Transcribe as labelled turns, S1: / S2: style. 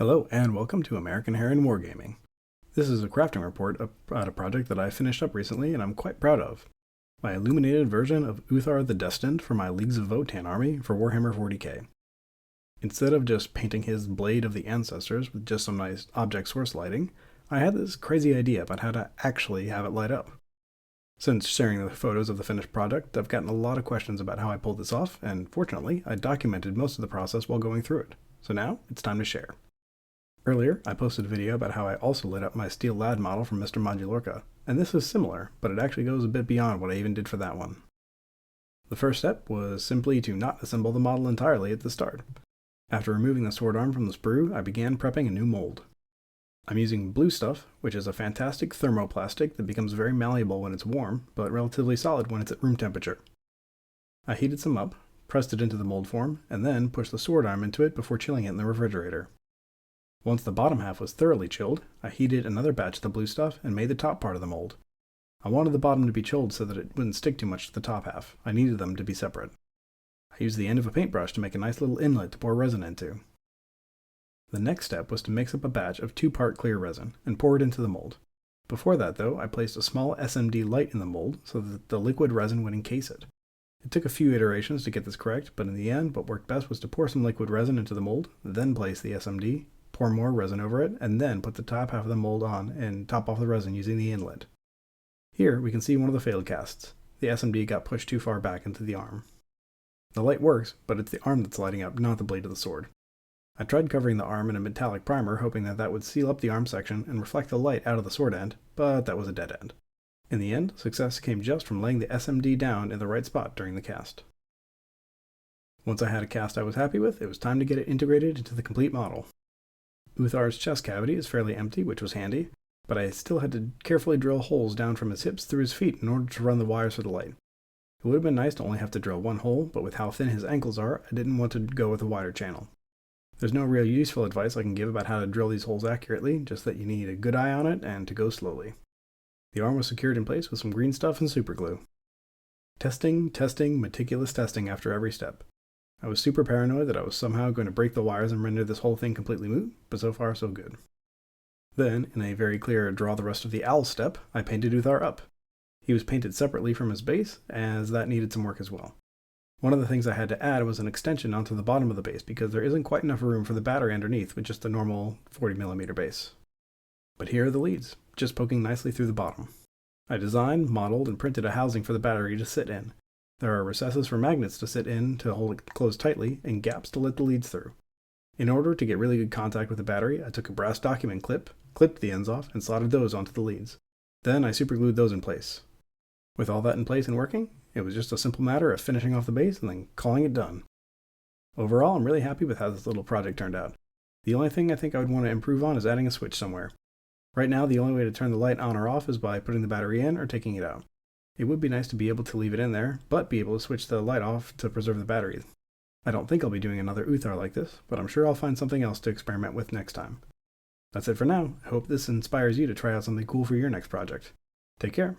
S1: Hello and welcome to American Heron Wargaming. This is a crafting report about a project that I finished up recently and I'm quite proud of. My illuminated version of Uthar the Destined for my Leagues of Votann army for Warhammer 40k. Instead of just painting his Blade of the Ancestors with just some nice object source lighting, I had this crazy idea about how to actually have it light up. Since sharing the photos of the finished product, I've gotten a lot of questions about how I pulled this off, and fortunately, I documented most of the process while going through it. So now, it's time to share. Earlier, I posted a video about how I also lit up my steel lad model from Mr. Modulorca, and this is similar, but it actually goes a bit beyond what I even did for that one. The first step was simply to not assemble the model entirely at the start. After removing the sword arm from the sprue, I began prepping a new mold. I'm using blue stuff, which is a fantastic thermoplastic that becomes very malleable when it's warm, but relatively solid when it's at room temperature. I heated some up, pressed it into the mold form, and then pushed the sword arm into it before chilling it in the refrigerator. Once the bottom half was thoroughly chilled, I heated another batch of the blue stuff and made the top part of the mold. I wanted the bottom to be chilled so that it wouldn't stick too much to the top half. I needed them to be separate. I used the end of a paintbrush to make a nice little inlet to pour resin into. The next step was to mix up a batch of 2-part clear resin and pour it into the mold. Before that though, I placed a small SMD light in the mold so that the liquid resin would encase it. It took a few iterations to get this correct, but in the end what worked best was to pour some liquid resin into the mold, then place the SMD, pour more resin over it, and then put the top half of the mold on and top off the resin using the inlet. Here we can see one of the failed casts. The SMD got pushed too far back into the arm. The light works, but it's the arm that's lighting up, not the blade of the sword. I tried covering the arm in a metallic primer, hoping that would seal up the arm section and reflect the light out of the sword end, but that was a dead end. In the end, success came just from laying the SMD down in the right spot during the cast. Once I had a cast I was happy with, it was time to get it integrated into the complete model. Uthar's chest cavity is fairly empty, which was handy, but I still had to carefully drill holes down from his hips through his feet in order to run the wires for the light. It would have been nice to only have to drill one hole, but with how thin his ankles are, I didn't want to go with a wider channel. There's no real useful advice I can give about how to drill these holes accurately, just that you need a good eye on it and to go slowly. The arm was secured in place with some green stuff and super glue. Testing, meticulous testing after every step. I was super paranoid that I was somehow going to break the wires and render this whole thing completely moot, but so far so good. Then, in a very clear draw the rest of the owl step, I painted Uthar up. He was painted separately from his base, as that needed some work as well. One of the things I had to add was an extension onto the bottom of the base because there isn't quite enough room for the battery underneath with just a normal 40mm base. But here are the leads, just poking nicely through the bottom. I designed, modeled, and printed a housing for the battery to sit in. There are recesses for magnets to sit in to hold it closed tightly, and gaps to let the leads through. In order to get really good contact with the battery, I took a brass document clip, clipped the ends off, and slotted those onto the leads. Then I superglued those in place. With all that in place and working, it was just a simple matter of finishing off the base and then calling it done. Overall, I'm really happy with how this little project turned out. The only thing I think I would want to improve on is adding a switch somewhere. Right now, the only way to turn the light on or off is by putting the battery in or taking it out. It would be nice to be able to leave it in there, but be able to switch the light off to preserve the battery. I don't think I'll be doing another Uthar like this, but I'm sure I'll find something else to experiment with next time. That's it for now. I hope this inspires you to try out something cool for your next project. Take care.